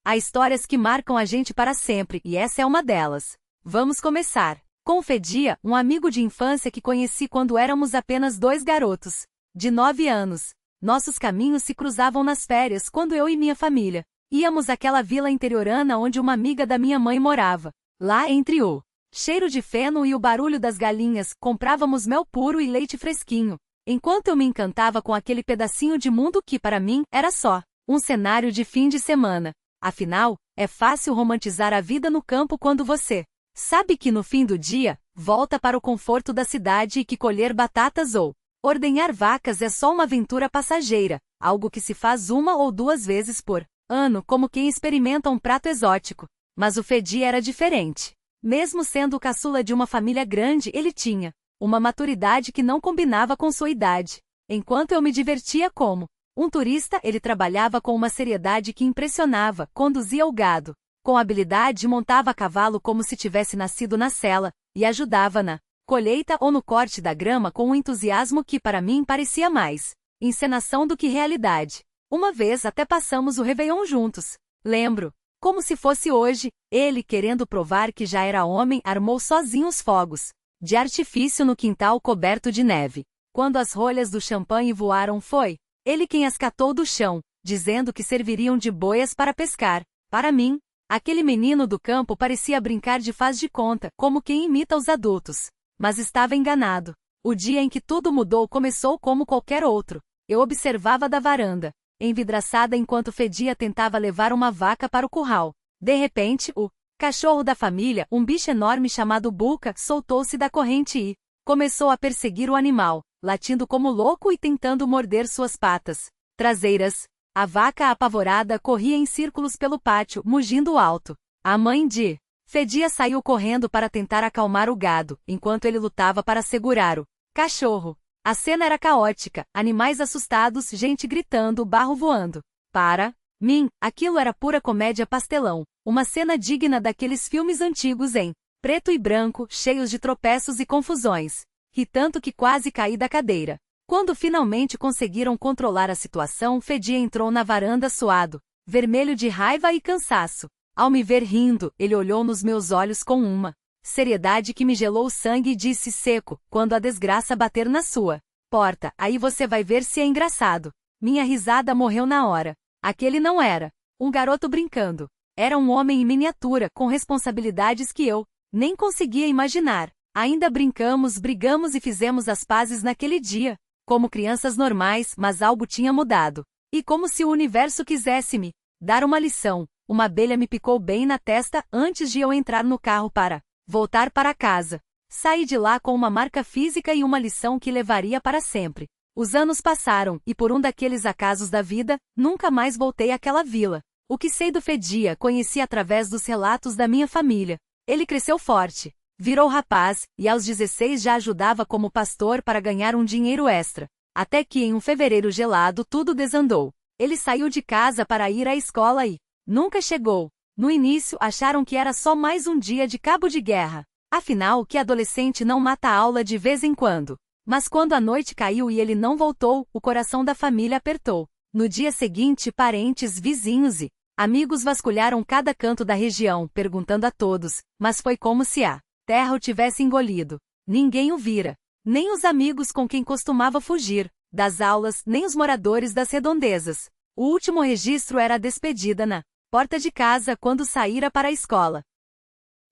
Há histórias que marcam a gente para sempre, e essa é uma delas. Vamos começar. Com Fedia, um amigo de infância que conheci quando éramos apenas 2 garotos, de 9 anos. Nossos caminhos se cruzavam nas férias quando eu e minha família íamos àquela vila interiorana onde uma amiga da minha mãe morava. Lá entre o cheiro de feno e o barulho das galinhas, comprávamos mel puro e leite fresquinho, enquanto eu me encantava com aquele pedacinho de mundo que, para mim, era só um cenário de fim de semana. Afinal, é fácil romantizar a vida no campo quando você sabe que no fim do dia, volta para o conforto da cidade e que colher batatas ou ordenhar vacas é só uma aventura passageira, algo que se faz 1 ou 2 vezes por ano, como quem experimenta um prato exótico. Mas o Fedia era diferente. Mesmo sendo o caçula de uma família grande, ele tinha uma maturidade que não combinava com sua idade. Enquanto eu me divertia como um turista, ele trabalhava com uma seriedade que impressionava, conduzia o gado com habilidade, montava a cavalo como se tivesse nascido na sela, e ajudava na colheita ou no corte da grama com um entusiasmo que para mim parecia mais encenação do que realidade. Uma vez até passamos o Réveillon juntos. Lembro, como se fosse hoje, ele, querendo provar que já era homem, armou sozinho os fogos de artifício no quintal coberto de neve. Quando as rolhas do champanhe voaram, foi ele quem as catou do chão, dizendo que serviriam de boias para pescar. Para mim, aquele menino do campo parecia brincar de faz de conta, como quem imita os adultos. Mas estava enganado. O dia em que tudo mudou começou como qualquer outro. Eu observava da varanda, envidraçada enquanto Fedia tentava levar uma vaca para o curral. De repente, o cachorro da família, um bicho enorme chamado Buca, soltou-se da corrente e começou a perseguir o animal, latindo como louco e tentando morder suas patas traseiras. A vaca apavorada corria em círculos pelo pátio, mugindo alto. A mãe de Fedia saiu correndo para tentar acalmar o gado, enquanto ele lutava para segurar o cachorro. A cena era caótica, animais assustados, gente gritando, barro voando. Para mim, aquilo era pura comédia pastelão, uma cena digna daqueles filmes antigos em preto e branco, cheios de tropeços e confusões. Ri tanto que quase caí da cadeira. Quando finalmente conseguiram controlar a situação, Fedia entrou na varanda suado, vermelho de raiva e cansaço. Ao me ver rindo, ele olhou nos meus olhos com uma seriedade que me gelou o sangue e disse seco, quando a desgraça bater na sua porta, aí você vai ver se é engraçado. Minha risada morreu na hora. Aquele não era um garoto brincando. Era um homem em miniatura, com responsabilidades que eu nem conseguia imaginar. Ainda brincamos, brigamos e fizemos as pazes naquele dia, como crianças normais, mas algo tinha mudado. E como se o universo quisesse me dar uma lição, uma abelha me picou bem na testa antes de eu entrar no carro para voltar para casa. Saí de lá com uma marca física e uma lição que levaria para sempre. Os anos passaram, e por um daqueles acasos da vida, nunca mais voltei àquela vila. O que sei do Fedia conheci através dos relatos da minha família. Ele cresceu forte, virou rapaz, e aos 16 já ajudava como pastor para ganhar um dinheiro extra. Até que em um fevereiro gelado tudo desandou. Ele saiu de casa para ir à escola e nunca chegou. No início acharam que era só mais um dia de cabo de guerra. Afinal, que adolescente não mata a aula de vez em quando? Mas quando a noite caiu e ele não voltou, o coração da família apertou. No dia seguinte, parentes, vizinhos e amigos vasculharam cada canto da região, perguntando a todos, mas foi como se a terra o tivesse engolido. Ninguém o vira. Nem os amigos com quem costumava fugir das aulas, nem os moradores das redondezas. O último registro era a despedida na porta de casa quando saíra para a escola.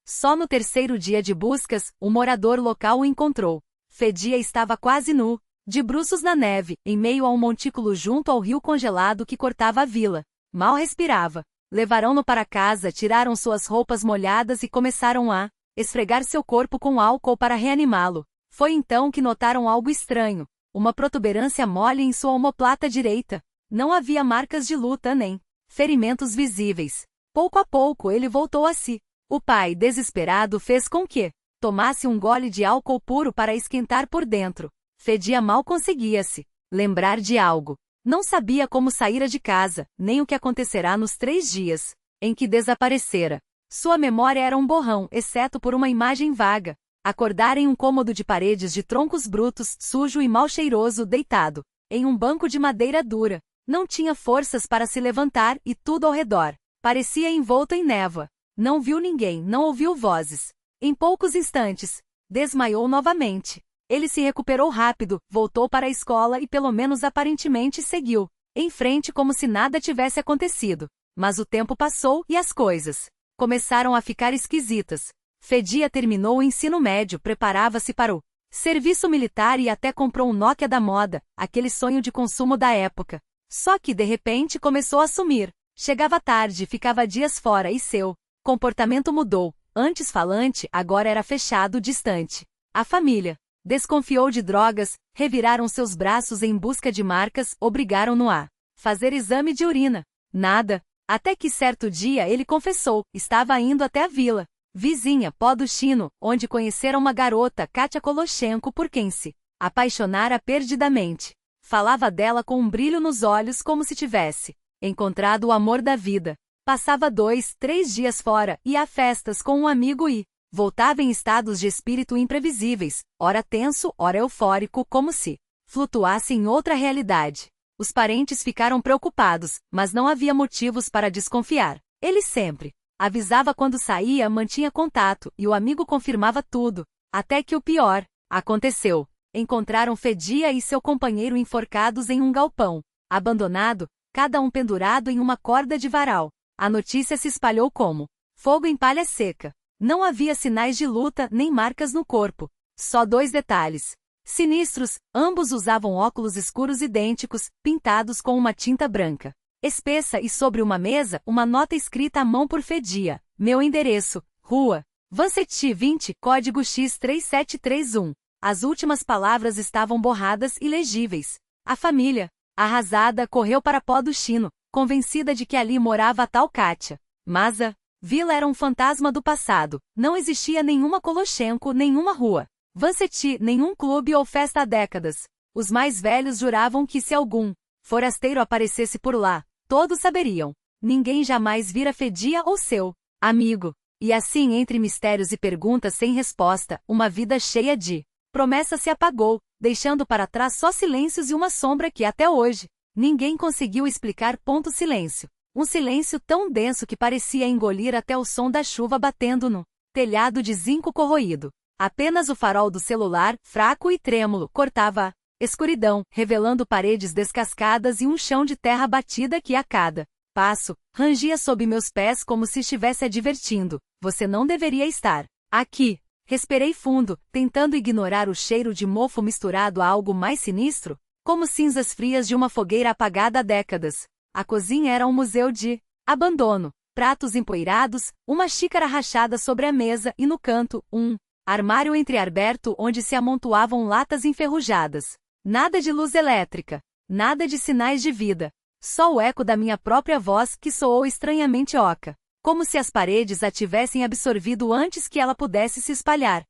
Só no 3º dia de buscas, um morador local o encontrou. Fedia estava quase nu, de bruços na neve, em meio a um montículo junto ao rio congelado que cortava a vila. Mal respirava. Levaram-no para casa, tiraram suas roupas molhadas e começaram a esfregar seu corpo com álcool para reanimá-lo. Foi então que notaram algo estranho. Uma protuberância mole em sua omoplata direita. Não havia marcas de luta nem ferimentos visíveis. Pouco a pouco ele voltou a si. O pai, desesperado, fez com que tomasse um gole de álcool puro para esquentar por dentro. Fedia mal conseguia se lembrar de algo. Não sabia como saíra de casa, nem o que acontecerá nos 3 dias em que desaparecera. Sua memória era um borrão, exceto por uma imagem vaga. Acordar em um cômodo de paredes de troncos brutos, sujo e mal cheiroso, deitado em um banco de madeira dura. Não tinha forças para se levantar e tudo ao redor Parecia envolto em névoa. Não viu ninguém, não ouviu vozes. Em poucos instantes, desmaiou novamente. Ele se recuperou rápido, voltou para a escola e pelo menos aparentemente seguiu em frente como se nada tivesse acontecido. Mas o tempo passou e as coisas começaram a ficar esquisitas. Fedia terminou o ensino médio, preparava-se para o serviço militar e até comprou um Nokia da moda, aquele sonho de consumo da época. Só que de repente começou a sumir. Chegava tarde, ficava dias fora e seu comportamento mudou. Antes falante, agora era fechado, distante. A família desconfiou de drogas, reviraram seus braços em busca de marcas, obrigaram-no a fazer exame de urina. Nada. Até que certo dia ele confessou, estava indo até a vila vizinha, Pó do Chino, onde conhecera uma garota, Katia Koloshenko, por quem se apaixonara perdidamente. Falava dela com um brilho nos olhos como se tivesse encontrado o amor da vida. Passava 2, 3 dias fora, ia a festas com um amigo e voltava em estados de espírito imprevisíveis, ora tenso, ora eufórico, como se flutuasse em outra realidade. Os parentes ficaram preocupados, mas não havia motivos para desconfiar. Ele sempre avisava quando saía, mantinha contato, e o amigo confirmava tudo. Até que o pior aconteceu. Encontraram Fedia e seu companheiro enforcados em um galpão abandonado, cada um pendurado em uma corda de varal. A notícia se espalhou como fogo em palha seca. Não havia sinais de luta nem marcas no corpo. Só 2 detalhes sinistros: ambos usavam óculos escuros idênticos, pintados com uma tinta branca espessa, e sobre uma mesa, uma nota escrita à mão por Fedia. Meu endereço, Rua Vansetti 20, código X3731. As últimas palavras estavam borradas e ilegíveis. A família, arrasada, correu para Pó do Chino, convencida de que ali morava a tal Katia. Mas a vila era um fantasma do passado. Não existia nenhuma Koloshenko, nenhuma rua Vansetti, nenhum clube ou festa há décadas. Os mais velhos juravam que se algum forasteiro aparecesse por lá, todos saberiam. Ninguém jamais vira Fedia ou seu amigo. E assim, entre mistérios e perguntas sem resposta, uma vida cheia de promessas se apagou, deixando para trás só silêncios e uma sombra que até hoje ninguém conseguiu explicar. Silêncio. Um silêncio tão denso que parecia engolir até o som da chuva batendo no telhado de zinco corroído. Apenas o farol do celular, fraco e trêmulo, cortava a escuridão, revelando paredes descascadas e um chão de terra batida que a cada passo rangia sob meus pés como se estivesse advertindo: você não deveria estar aqui. Respirei fundo, tentando ignorar o cheiro de mofo misturado a algo mais sinistro, como cinzas frias de uma fogueira apagada há décadas. A cozinha era um museu de abandono. Pratos empoeirados, uma xícara rachada sobre a mesa e no canto, um armário entreaberto onde se amontoavam latas enferrujadas. Nada de luz elétrica. Nada de sinais de vida. Só o eco da minha própria voz que soou estranhamente oca. Como se as paredes a tivessem absorvido antes que ela pudesse se espalhar.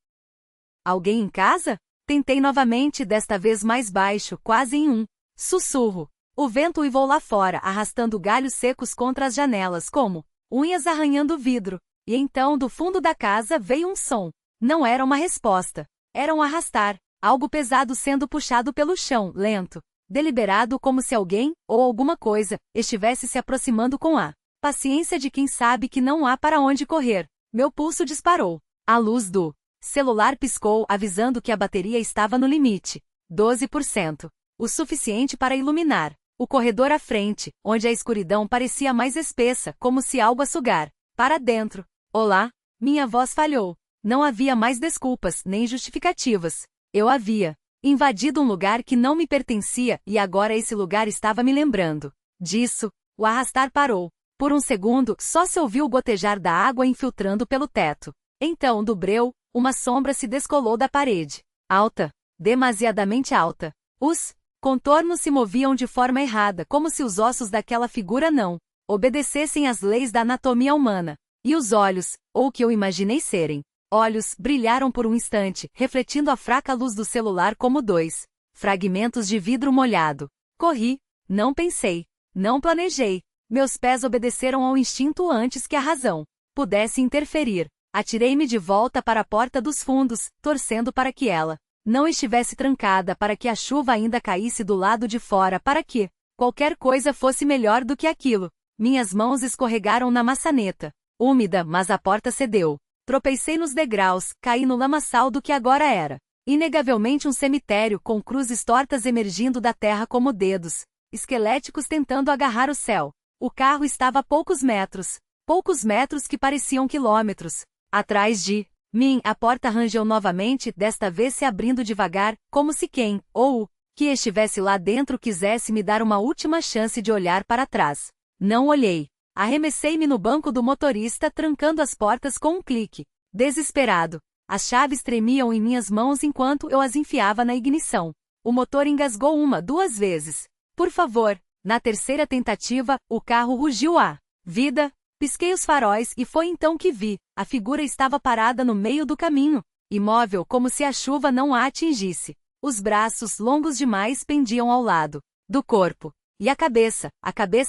Alguém em casa? Tentei novamente, desta vez mais baixo, quase em um sussurro. O vento uivou lá fora, arrastando galhos secos contra as janelas, como unhas arranhando o vidro. E então, do fundo da casa, veio um som. Não era uma resposta. Era um arrastar. Algo pesado sendo puxado pelo chão, lento, deliberado, como se alguém, ou alguma coisa, estivesse se aproximando com a paciência de quem sabe que não há para onde correr. Meu pulso disparou. A luz do celular piscou, avisando que a bateria estava no limite. 12%. O suficiente para iluminar o corredor à frente, onde a escuridão parecia mais espessa, como se algo a sugar para dentro. Olá? Minha voz falhou. Não havia mais desculpas, nem justificativas. Eu havia invadido um lugar que não me pertencia, e agora esse lugar estava me lembrando disso. O arrastar parou. Por um segundo, só se ouviu o gotejar da água infiltrando pelo teto. Então, do breu, uma sombra se descolou da parede. Alta. Demasiadamente alta. Os contornos se moviam de forma errada, como se os ossos daquela figura não obedecessem às leis da anatomia humana. E os olhos, ou o que eu imaginei serem olhos, brilharam por um instante, refletindo a fraca luz do celular como 2 fragmentos de vidro molhado. Corri. Não pensei. Não planejei. Meus pés obedeceram ao instinto antes que a razão pudesse interferir. Atirei-me de volta para a porta dos fundos, torcendo para que ela não estivesse trancada, para que a chuva ainda caísse do lado de fora, para que qualquer coisa fosse melhor do que aquilo. Minhas mãos escorregaram na maçaneta. Úmida, mas a porta cedeu. Tropecei nos degraus, caí no lamaçal do que agora era. Inegavelmente um cemitério, com cruzes tortas emergindo da terra como dedos, esqueléticos tentando agarrar o céu. O carro estava a poucos metros que pareciam quilômetros. Atrás de mim, a porta rangeu novamente, desta vez se abrindo devagar, como se quem, ou que estivesse lá dentro quisesse me dar uma última chance de olhar para trás. Não olhei. Arremessei-me no banco do motorista, trancando as portas com um clique. Desesperado. As chaves tremiam em minhas mãos enquanto eu as enfiava na ignição. O motor engasgou 2 vezes. Por favor. Na terceira tentativa, o carro rugiu a vida. Pisquei os faróis e foi então que vi. A figura estava parada no meio do caminho, imóvel como se a chuva não a atingisse. Os braços, longos demais, pendiam ao lado do corpo. E a cabeça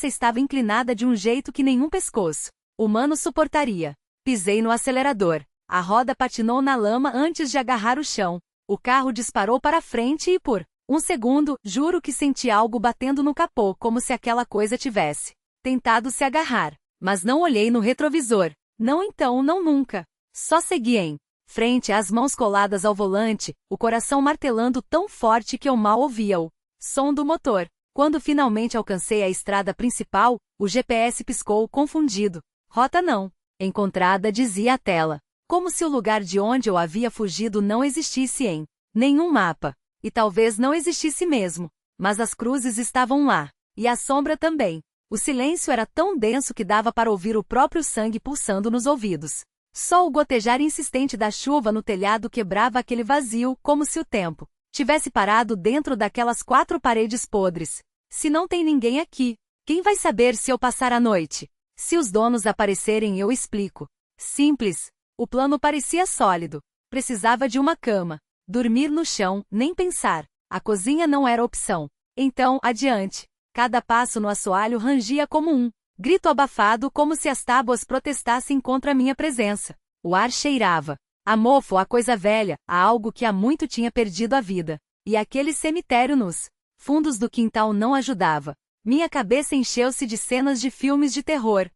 estava inclinada de um jeito que nenhum pescoço humano suportaria. Pisei no acelerador. A roda patinou na lama antes de agarrar o chão. O carro disparou para frente e por um segundo, juro que senti algo batendo no capô como se aquela coisa tivesse tentado se agarrar. Mas não olhei no retrovisor. Não então, não nunca. Só segui em frente, as mãos coladas ao volante, o coração martelando tão forte que eu mal ouvia o som do motor. Quando finalmente alcancei a estrada principal, o GPS piscou, confundido. Rota não encontrada, dizia a tela. Como se o lugar de onde eu havia fugido não existisse em nenhum mapa. E talvez não existisse mesmo. Mas as cruzes estavam lá. E a sombra também. O silêncio era tão denso que dava para ouvir o próprio sangue pulsando nos ouvidos. Só o gotejar insistente da chuva no telhado quebrava aquele vazio, como se o tempo tivesse parado dentro daquelas 4 paredes podres. Se não tem ninguém aqui, quem vai saber se eu passar a noite? Se os donos aparecerem, eu explico. Simples. O plano parecia sólido. Precisava de uma cama. Dormir no chão, nem pensar. A cozinha não era opção. Então, adiante. Cada passo no assoalho rangia como um grito abafado, como se as tábuas protestassem contra minha presença. O ar cheirava a mofo, a coisa velha, a algo que há muito tinha perdido a vida. E aquele cemitério nos fundos do quintal não ajudava. Minha cabeça encheu-se de cenas de filmes de terror.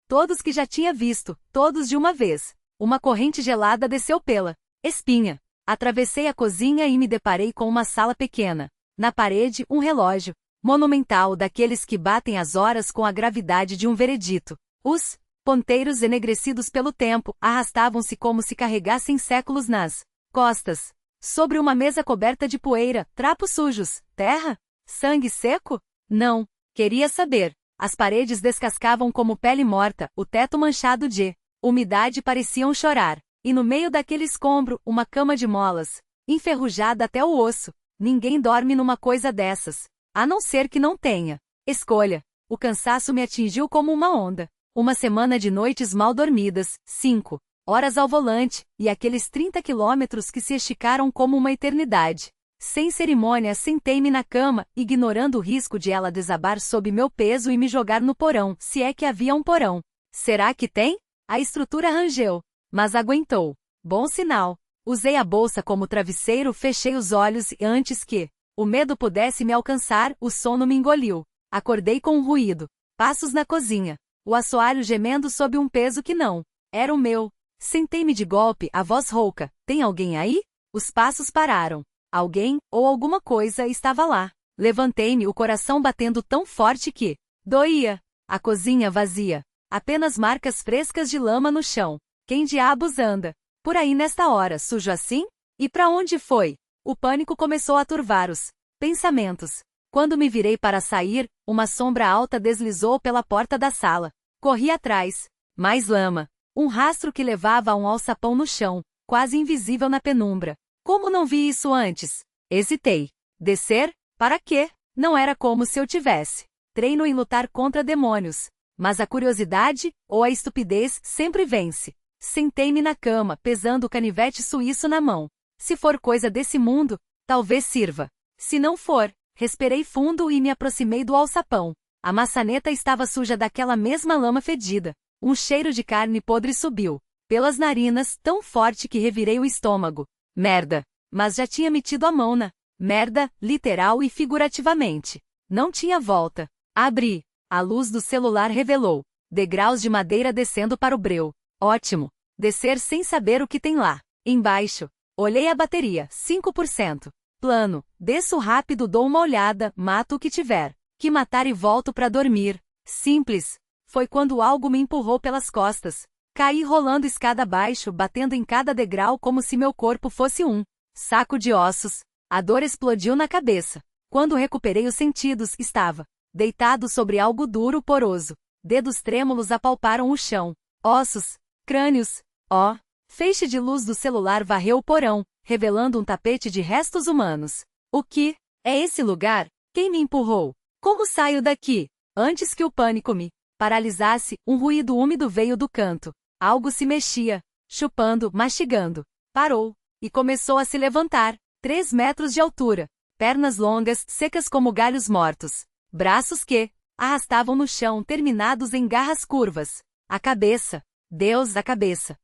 Todos que já tinha visto, todos de uma vez. Uma corrente gelada desceu pela espinha. Atravessei a cozinha e me deparei com uma sala pequena. Na parede, um relógio monumental, daqueles que batem as horas com a gravidade de um veredito. Os ponteiros, enegrecidos pelo tempo, arrastavam-se como se carregassem séculos nas costas. Sobre uma mesa coberta de poeira, trapos sujos, terra? Sangue seco? Não. Queria saber. As paredes descascavam como pele morta, o teto manchado de umidade pareciam chorar. E no meio daquele escombro, uma cama de molas, enferrujada até o osso. Ninguém dorme numa coisa dessas. A não ser que não tenha escolha. O cansaço me atingiu como uma onda. Uma semana de noites mal dormidas, 5 horas ao volante, e aqueles 30 quilômetros que se esticaram como uma eternidade. Sem cerimônia, sentei-me na cama, ignorando o risco de ela desabar sob meu peso e me jogar no porão, se é que havia um porão. Será que tem? A estrutura rangeu, mas aguentou. Bom sinal. Usei a bolsa como travesseiro, fechei os olhos e antes que o medo pudesse me alcançar, o sono me engoliu. Acordei com um ruído. Passos na cozinha. O assoalho gemendo sob um peso que não era o meu. Sentei-me de golpe, a voz rouca. Tem alguém aí? Os passos pararam. Alguém, ou alguma coisa, estava lá. Levantei-me, o coração batendo tão forte que doía. A cozinha vazia. Apenas marcas frescas de lama no chão. Quem diabos anda por aí nesta hora, sujo assim? E para onde foi? O pânico começou a turvar os pensamentos. Quando me virei para sair, uma sombra alta deslizou pela porta da sala. Corri atrás. Mais lama. Um rastro que levava a um alçapão no chão, quase invisível na penumbra. Como não vi isso antes? Hesitei. Descer? Para quê? Não era como se eu tivesse treino em lutar contra demônios. Mas a curiosidade, ou a estupidez, sempre vence. Sentei-me na cama, pesando o canivete suíço na mão. Se for coisa desse mundo, talvez sirva. Se não for, respirei fundo e me aproximei do alçapão. A maçaneta estava suja daquela mesma lama fedida. Um cheiro de carne podre subiu pelas narinas, tão forte que revirei o estômago. Merda! Mas já tinha metido a mão na merda, literal e figurativamente. Não tinha volta. Abri A luz do celular revelou degraus de madeira descendo para o breu. Ótimo. Descer sem saber o que tem lá. Embaixo. Olhei a bateria, 5%. Plano. Desço rápido, dou uma olhada, mato o que tiver que matar e volto para dormir. Simples. Foi quando algo me empurrou pelas costas. Caí rolando escada abaixo, batendo em cada degrau como se meu corpo fosse um saco de ossos. A dor explodiu na cabeça. Quando recuperei os sentidos, estava deitado sobre algo duro, poroso. Dedos trêmulos apalparam o chão. Ossos. Crânios. Ó. Feixe de luz do celular varreu o porão, revelando um tapete de restos humanos. O que é esse lugar? Quem me empurrou? Como saio daqui? Antes que o pânico me paralisasse, um ruído úmido veio do canto. Algo se mexia, chupando, mastigando. Parou e começou a se levantar. 3 metros de altura. Pernas longas, secas como galhos mortos. Braços que arrastavam no chão, terminados em garras curvas. A cabeça. Deus, a cabeça.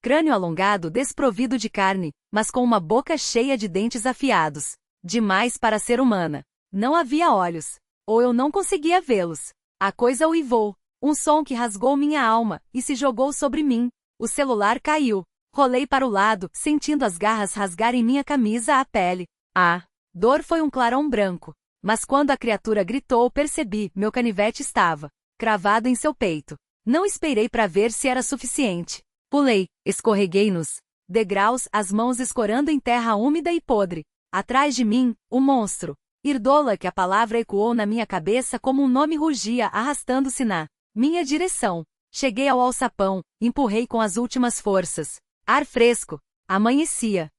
Crânio alongado, desprovido de carne, mas com uma boca cheia de dentes afiados. Demais para ser humana. Não havia olhos. Ou eu não conseguia vê-los. A coisa uivou. Um som que rasgou minha alma e se jogou sobre mim. O celular caiu. Rolei para o lado, sentindo as garras rasgarem minha camisa a pele. A dor foi um clarão branco. Mas quando a criatura gritou, percebi, meu canivete estava cravado em seu peito. Não esperei para ver se era suficiente. Pulei, escorreguei nos degraus, as mãos escorando em terra úmida e podre. Atrás de mim, o monstro. Irdola, que a palavra ecoou na minha cabeça como um nome, rugia, arrastando-se na minha direção. Cheguei ao alçapão, empurrei com as últimas forças. Ar fresco. Amanhecia.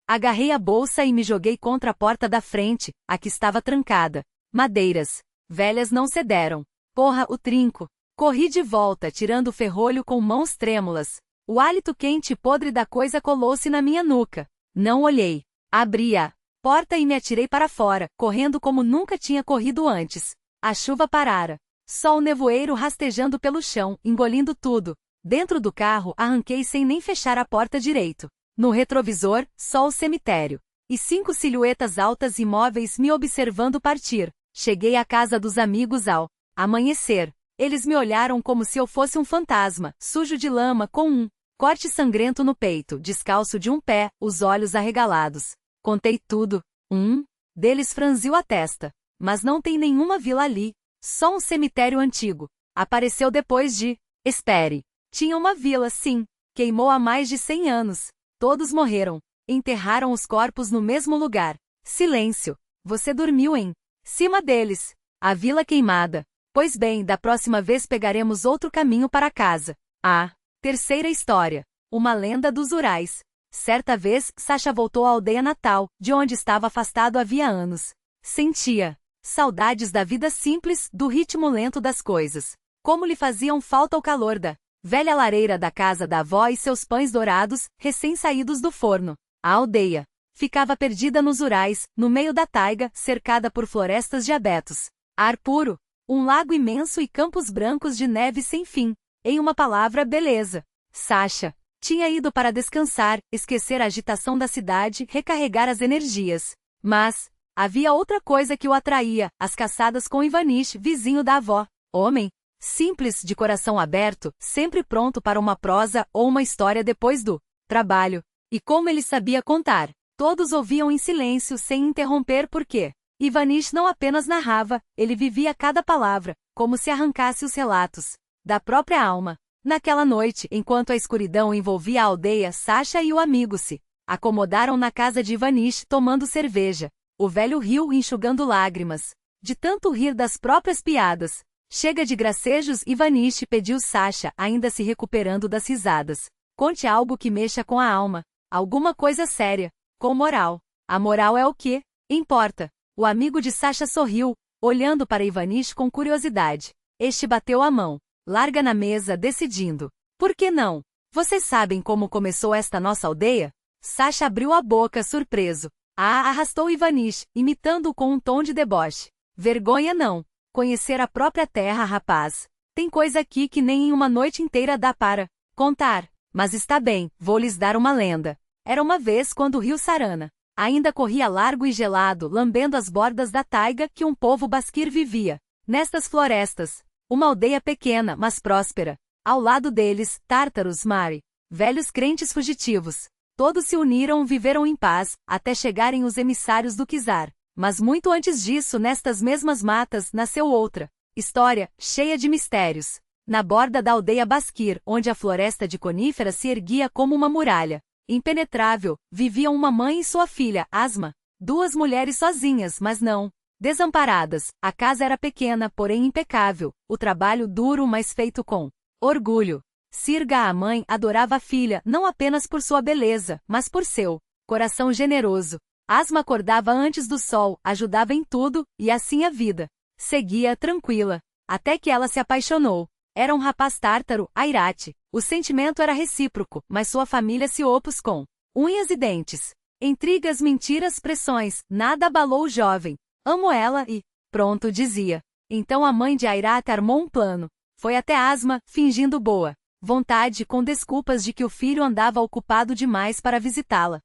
Agarrei a bolsa e me joguei contra a porta da frente, a que estava trancada. Madeiras velhas não cederam. Porra, o trinco. Corri de volta, tirando o ferrolho com mãos trêmulas. O hálito quente e podre da coisa colou-se na minha nuca. Não olhei. Abri a porta e me atirei para fora, correndo como nunca tinha corrido antes. A chuva parara. Só o nevoeiro rastejando pelo chão, engolindo tudo. Dentro do carro, arranquei sem nem fechar a porta direito. No retrovisor, só o cemitério. E 5 silhuetas altas imóveis me observando partir. Cheguei à casa dos amigos ao amanhecer. Eles me olharam como se eu fosse um fantasma, sujo de lama, com um corte sangrento no peito, descalço de um pé, os olhos arregalados. Contei tudo. Um deles franziu a testa. Mas não tem nenhuma vila ali. Só um cemitério antigo. Apareceu depois de... Espere. Tinha uma vila, sim. Queimou há mais de 100 anos. Todos morreram. Enterraram os corpos no mesmo lugar. Silêncio. Você dormiu em cima deles. A vila queimada. Pois bem, da próxima vez pegaremos outro caminho para casa. A terceira história. Uma lenda dos Urais. Certa vez, Sasha voltou à aldeia natal, de onde estava afastado havia anos. Sentia saudades da vida simples, do ritmo lento das coisas. Como lhe faziam falta o calor da velha lareira da casa da avó e seus pães dourados, recém-saídos do forno. A aldeia ficava perdida nos Urais, no meio da taiga, cercada por florestas de abetos. Ar puro. Um lago imenso e campos brancos de neve sem fim. Em uma palavra, beleza. Sasha tinha ido para descansar, esquecer a agitação da cidade, recarregar as energias. Mas havia outra coisa que o atraía, as caçadas com Ivanish, vizinho da avó. Homem simples, de coração aberto, sempre pronto para uma prosa ou uma história depois do trabalho. E como ele sabia contar. Todos ouviam em silêncio, sem interromper, porque Ivanish não apenas narrava, ele vivia cada palavra, como se arrancasse os relatos da própria alma. Naquela noite, enquanto a escuridão envolvia a aldeia, Sasha e o amigo se acomodaram na casa de Ivanish, tomando cerveja. O velho riu, enxugando lágrimas. De tanto rir das próprias piadas. Chega de gracejos, Ivanish pediu Sasha, ainda se recuperando das risadas. Conte algo que mexa com a alma. Alguma coisa séria. Com moral. A moral é o que importa. O amigo de Sasha sorriu, olhando para Ivanish com curiosidade. Este bateu a mão, larga na mesa, decidindo. Por que não? Vocês sabem como começou esta nossa aldeia? Sasha abriu a boca, surpreso. Arrastou Ivanish, imitando-o com um tom de deboche. Vergonha não. Conhecer a própria terra, rapaz. Tem coisa aqui que nem em uma noite inteira dá para contar. Mas está bem, vou lhes dar uma lenda. Era uma vez quando o rio Sarana ainda corria largo e gelado, lambendo as bordas da taiga que um povo basquir vivia. Nestas florestas, uma aldeia pequena, mas próspera. Ao lado deles, tártaros, Mari, velhos crentes fugitivos. Todos se uniram, viveram em paz, até chegarem os emissários do Kizar. Mas muito antes disso, nestas mesmas matas, nasceu outra história, cheia de mistérios. Na borda da aldeia Basquir, onde a floresta de coníferas se erguia como uma muralha impenetrável, viviam uma mãe e sua filha, Asma. Duas mulheres sozinhas, mas não desamparadas. A casa era pequena, porém impecável. O trabalho duro, mas feito com orgulho. Sirga, a mãe, adorava a filha, não apenas por sua beleza, mas por seu coração generoso. Asma acordava antes do sol, ajudava em tudo, e assim a vida seguia tranquila. Até que ela se apaixonou. Era um rapaz tártaro, Airate. O sentimento era recíproco, mas sua família se opôs com unhas e dentes. Intrigas, mentiras, pressões, nada abalou o jovem. Amo ela e... pronto, dizia. Então a mãe de Airate armou um plano. Foi até Asma, fingindo boa vontade, com desculpas de que o filho andava ocupado demais para visitá-la.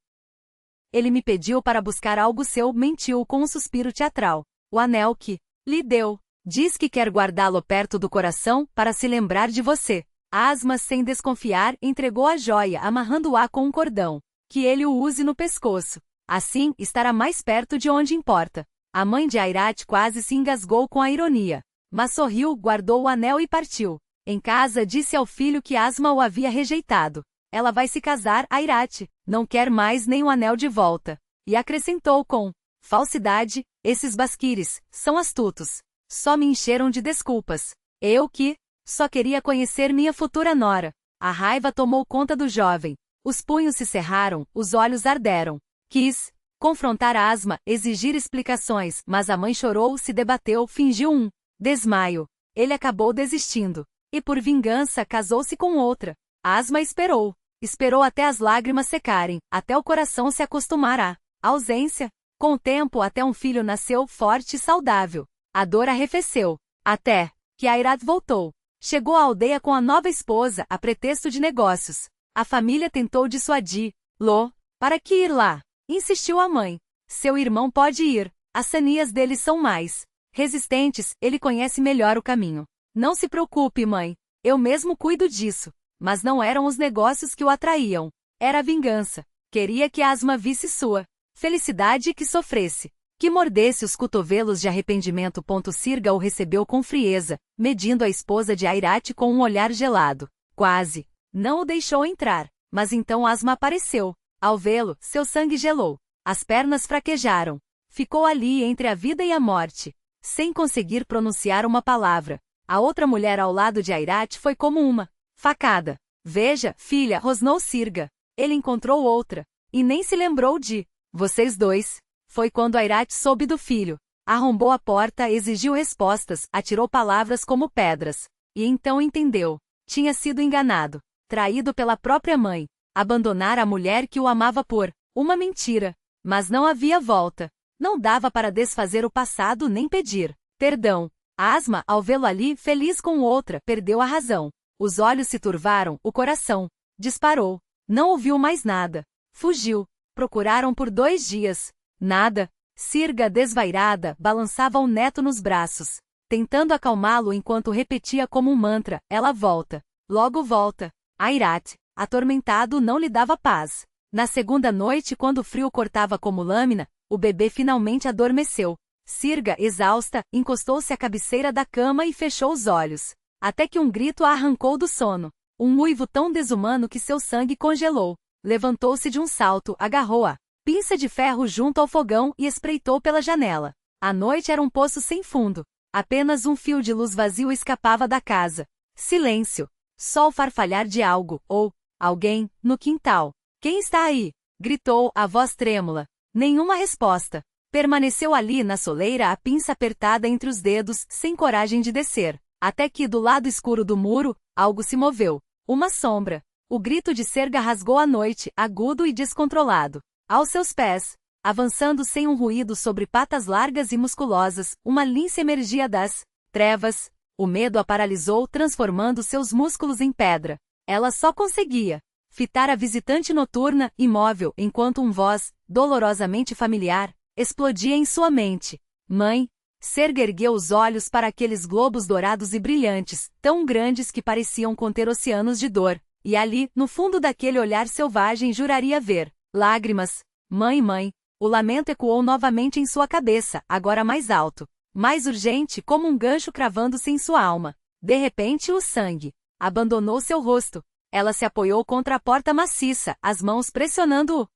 Ele me pediu para buscar algo seu, mentiu com um suspiro teatral. O anel que lhe deu. Diz que quer guardá-lo perto do coração, para se lembrar de você. Asma, sem desconfiar, entregou a joia, amarrando-a com um cordão. Que ele o use no pescoço. Assim, estará mais perto de onde importa. A mãe de Airate quase se engasgou com a ironia. Mas sorriu, guardou o anel e partiu. Em casa, disse ao filho que Asma o havia rejeitado. Ela vai se casar, Airate. Não quer mais nem o anel de volta. E acrescentou com falsidade, esses basquires são astutos. Só me encheram de desculpas. Eu que só queria conhecer minha futura nora. A raiva tomou conta do jovem. Os punhos se cerraram, os olhos arderam. Quis confrontar Asma, exigir explicações, mas a mãe chorou, se debateu, fingiu um desmaio. Ele acabou desistindo. E por vingança casou-se com outra. Asma esperou. Esperou até as lágrimas secarem, até o coração se acostumar à ausência. Com o tempo, até um filho nasceu, forte e saudável. A dor arrefeceu. Até que Airate voltou. Chegou à aldeia com a nova esposa, a pretexto de negócios. A família tentou dissuadi-lo. Para que ir lá? Insistiu a mãe. Seu irmão pode ir. As sanias dele são mais resistentes, ele conhece melhor o caminho. Não se preocupe, mãe. Eu mesmo cuido disso. Mas não eram os negócios que o atraíam. Era a vingança. Queria que Asma visse sua felicidade e que sofresse. Que mordesse os cotovelos de arrependimento. Sirga o recebeu com frieza, medindo a esposa de Airate com um olhar gelado. Quase não o deixou entrar. Mas então Asma apareceu. Ao vê-lo, seu sangue gelou. As pernas fraquejaram. Ficou ali entre a vida e a morte, sem conseguir pronunciar uma palavra. A outra mulher ao lado de Airate foi como uma facada. Veja, filha, rosnou Sirga. Ele encontrou outra. E nem se lembrou de vocês dois. Foi quando Airate soube do filho. Arrombou a porta, exigiu respostas, atirou palavras como pedras. E então entendeu. Tinha sido enganado. Traído pela própria mãe. Abandonar a mulher que o amava por uma mentira. Mas não havia volta. Não dava para desfazer o passado nem pedir perdão. Asma, ao vê-lo ali, feliz com outra, perdeu a razão. Os olhos se turvaram, o coração disparou. Não ouviu mais nada. Fugiu. Procuraram por 2 dias. Nada. Sirga, desvairada, balançava o neto nos braços, tentando acalmá-lo enquanto repetia como um mantra, ela volta. Logo volta. Airate, atormentado, não lhe dava paz. Na segunda noite, quando o frio cortava como lâmina, o bebê finalmente adormeceu. Sirga, exausta, encostou-se à cabeceira da cama e fechou os olhos. Até que um grito a arrancou do sono. Um uivo tão desumano que seu sangue congelou. Levantou-se de um salto, agarrou a pinça de ferro junto ao fogão e espreitou pela janela. A noite era um poço sem fundo. Apenas um fio de luz vazio escapava da casa. Silêncio. Só o farfalhar de algo, ou alguém, no quintal. Quem está aí? Gritou, a voz trêmula. Nenhuma resposta. Permaneceu ali na soleira, a pinça apertada entre os dedos, sem coragem de descer. Até que, do lado escuro do muro, algo se moveu. Uma sombra. O grito de Sirga rasgou a noite, agudo e descontrolado. Aos seus pés, avançando sem um ruído sobre patas largas e musculosas, uma lince emergia das trevas. O medo a paralisou, transformando seus músculos em pedra. Ela só conseguia fitar a visitante noturna, imóvel, enquanto voz, dolorosamente familiar, explodia em sua mente. Mãe, Serga ergueu os olhos para aqueles globos dourados e brilhantes, tão grandes que pareciam conter oceanos de dor, e ali, no fundo daquele olhar selvagem juraria ver lágrimas. Mãe, mãe! O lamento ecoou novamente em sua cabeça, agora mais alto, mais urgente, como um gancho cravando-se em sua alma. De repente o sangue abandonou seu rosto. Ela se apoiou contra a porta maciça, as mãos pressionando o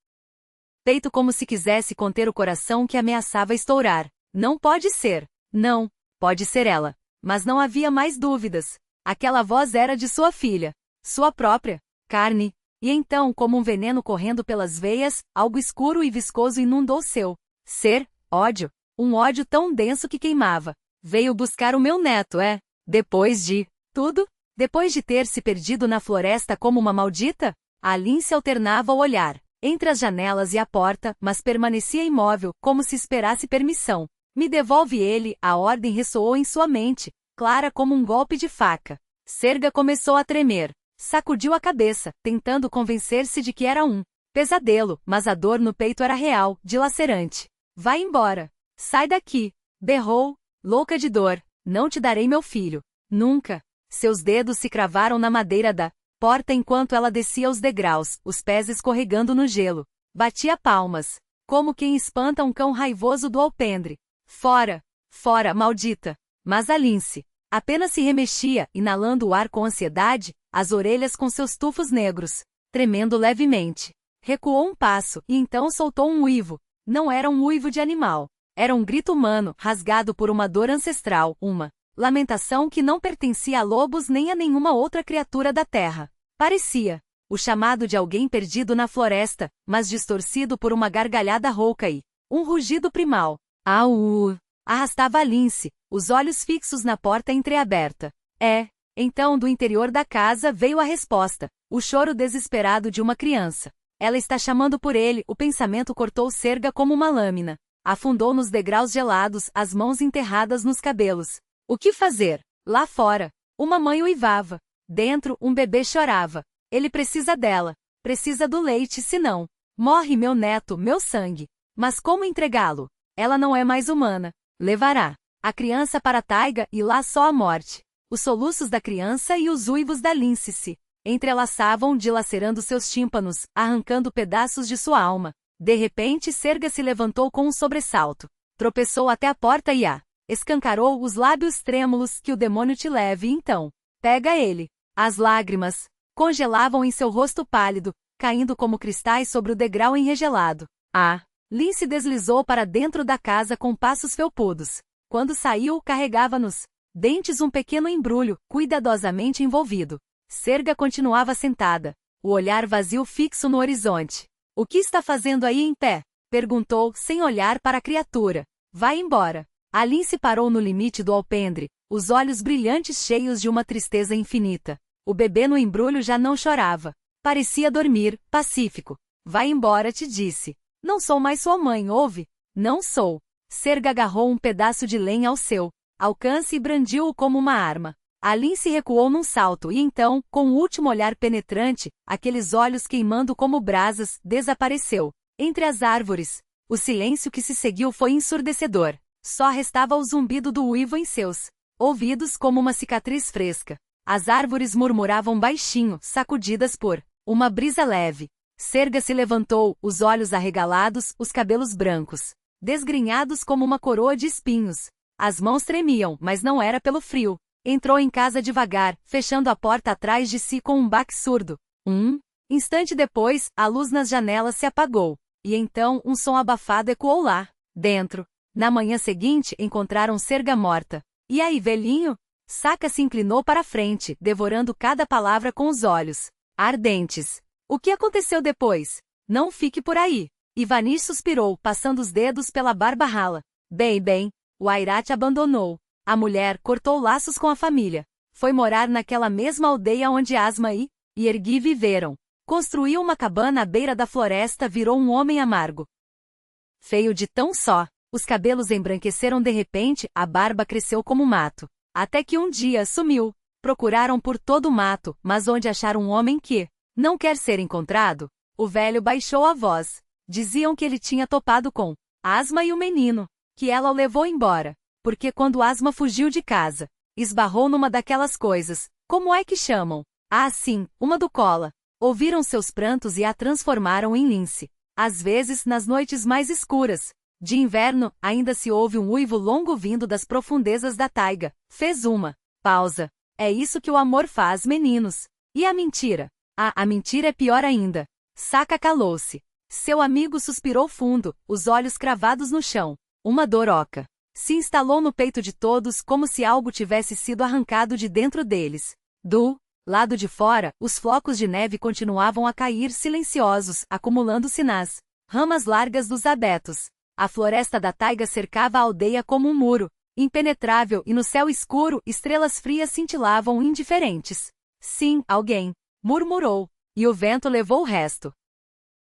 peito como se quisesse conter o coração que ameaçava estourar. Não pode ser. Não. Pode ser ela. Mas não havia mais dúvidas. Aquela voz era de sua filha. Sua própria carne. E então, como um veneno correndo pelas veias, algo escuro e viscoso inundou seu ser, ódio. Um ódio tão denso que queimava. Veio buscar o meu neto, é? Depois de tudo? Depois de ter se perdido na floresta como uma maldita? A Lince alternava o olhar entre as janelas e a porta, mas permanecia imóvel, como se esperasse permissão. Me devolve ele, a ordem ressoou em sua mente, clara como um golpe de faca. Serga começou a tremer. Sacudiu a cabeça, tentando convencer-se de que era um pesadelo, mas a dor no peito era real, dilacerante. Vai embora. Sai daqui. Berrou, louca de dor. Não te darei meu filho. Nunca. Seus dedos se cravaram na madeira da porta enquanto ela descia os degraus, os pés escorregando no gelo. Batia palmas, como quem espanta um cão raivoso do alpendre. Fora! Fora, maldita! Mas a Lince apenas se remexia, inalando o ar com ansiedade, as orelhas com seus tufos negros, tremendo levemente. Recuou um passo, e então soltou um uivo. Não era um uivo de animal. Era um grito humano, rasgado por uma dor ancestral, uma lamentação que não pertencia a lobos nem a nenhuma outra criatura da terra. Parecia o chamado de alguém perdido na floresta, mas distorcido por uma gargalhada rouca e um rugido primal. Au! Arrastava a Lince, os olhos fixos na porta entreaberta. Então do interior da casa veio a resposta, o choro desesperado de uma criança. Ela está chamando por ele, o pensamento cortou Serga como uma lâmina. Afundou nos degraus gelados, as mãos enterradas nos cabelos. O que fazer? Lá fora, uma mãe uivava. Dentro, um bebê chorava. Ele precisa dela. Precisa do leite, senão morre meu neto, meu sangue. Mas como entregá-lo? Ela não é mais humana. Levará a criança para a taiga e lá só a morte. Os soluços da criança e os uivos da Lince se entrelaçavam, dilacerando seus tímpanos, arrancando pedaços de sua alma. De repente Serga se levantou com um sobressalto. Tropeçou até a porta e escancarou os lábios trêmulos. Que o demônio te leve então. Pega ele. As lágrimas congelavam em seu rosto pálido, caindo como cristais sobre o degrau enregelado. Lince deslizou para dentro da casa com passos felpudos. Quando saiu, carregava nos dentes um pequeno embrulho, cuidadosamente envolvido. Serga continuava sentada, o olhar vazio fixo no horizonte. O que está fazendo aí em pé? Perguntou, sem olhar para a criatura. Vai embora. A Lince parou no limite do alpendre, os olhos brilhantes cheios de uma tristeza infinita. O bebê no embrulho já não chorava. Parecia dormir, pacífico. Vai embora, te disse. Não sou mais sua mãe, ouve? Não sou. Serga agarrou um pedaço de lenha ao seu alcance e brandiu-o como uma arma. A Lince recuou num salto e então, com o último olhar penetrante, aqueles olhos queimando como brasas, desapareceu. Entre as árvores, o silêncio que se seguiu foi ensurdecedor. Só restava o zumbido do uivo em seus ouvidos como uma cicatriz fresca. As árvores murmuravam baixinho, sacudidas por uma brisa leve. Serga se levantou, os olhos arregalados, os cabelos brancos, desgrenhados como uma coroa de espinhos. As mãos tremiam, mas não era pelo frio. Entrou em casa devagar, fechando a porta atrás de si com um baque surdo. Instante depois, a luz nas janelas se apagou. E então, um som abafado ecoou lá dentro. Na manhã seguinte, encontraram Serga morta. E aí, velhinho? Saka se inclinou para a frente, devorando cada palavra com os olhos ardentes. O que aconteceu depois? Não fique por aí. Ivanish suspirou, passando os dedos pela barba rala. Bem, o Airat abandonou. A mulher cortou laços com a família. Foi morar naquela mesma aldeia onde Asma e Ergui viveram. Construiu uma cabana à beira da floresta, virou um homem amargo. Feio de tão só. Os cabelos embranqueceram de repente, a barba cresceu como mato. Até que um dia sumiu. Procuraram por todo o mato, mas onde achar um homem que não quer ser encontrado? O velho baixou a voz. Diziam que ele tinha topado com Asma e o menino, que ela o levou embora. porque quando Asma fugiu de casa, esbarrou numa daquelas coisas, como é que chamam? Ah, sim, uma do cola. Ouviram seus prantos e a transformaram em lince. Às vezes, nas noites mais escuras de inverno, ainda se ouve um uivo longo vindo das profundezas da taiga. Fez uma pausa. É isso que o amor faz, meninos. E a mentira? Ah, a mentira é pior ainda. Saka calou-se. Seu amigo suspirou fundo, os olhos cravados no chão. Uma dor oca se instalou no peito de todos como se algo tivesse sido arrancado de dentro deles. Do lado de fora, os flocos de neve continuavam a cair silenciosos, acumulando-se nas ramas largas dos abetos. A floresta da taiga cercava a aldeia como um muro, impenetrável, e no céu escuro, estrelas frias cintilavam indiferentes. Sim, alguém murmurou, e o vento levou o resto.